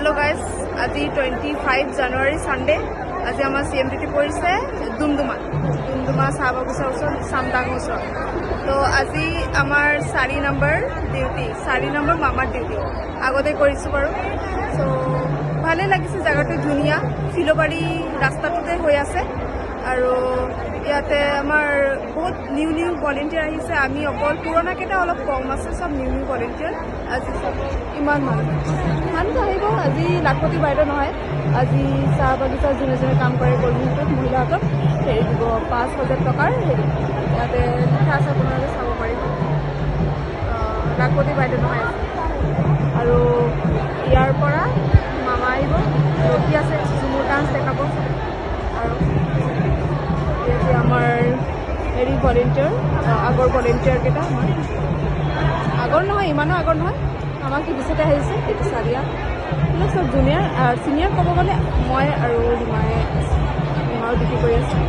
Hello' guys, আজি 25 জানুৱাৰী Sunday. আজি আমাৰ CMDT পৰিছে ডুমডুমা চাহ বাগিচাৰ ওচৰত, চামদাঙৰ ওচৰত। তো আজি আমাৰ 4 নম্বৰ ডিউটি, 4 নম্বৰ মামাৰ ডিউটি আগতে কৰিছোঁ বাৰু। চ' ভালেই লাগিছে, জেগাটো ধুনীয়া, ফিলবাৰী ৰাস্তাটোতে হৈ আছে। আৰু ইয়াতে আমাৰ বহুত নিউ ভলেণ্টিয়াৰ আহিছে। আমি অকল পুৰণাকেইটা অলপ কম আছে, চব নিউ ভলেণ্টিয়াৰ। আজি চব ইমান মানুহ আহিব। আজি লাখপতি বাইদেউ নহয়, আজি চাহ বাগিচাৰ যোনে কাম কৰে কৰ্মীহঁতক, মহিলাহঁতক হেৰি দিব 5,000 টকাৰ হেৰি। ইয়াতে লিখা আছে, আপোনালোকে চাব পাৰিব। লাখপতি বাইদেউ নহয় আৰু ইয়াৰ পৰা মামা আহিব, ৰখি আছে, ঝুমুৰ ডান্স দেখাব। আৰু এতিয়া আমাৰ হেৰি ভলেণ্টিয়াৰ, আগৰ ভলেণ্টিয়াৰকেইটা, আগৰ নহয়, ইমানো আগৰ নহয়, আমাক কি পিছতে আহিছে। এইটো চাৰিয়া, এইবিলাক চব জুনিয়ৰ। চিনিয়ৰ ক'ব গ'লে মই আৰু হিমায়ো ডিউটি কৰি আছোঁ।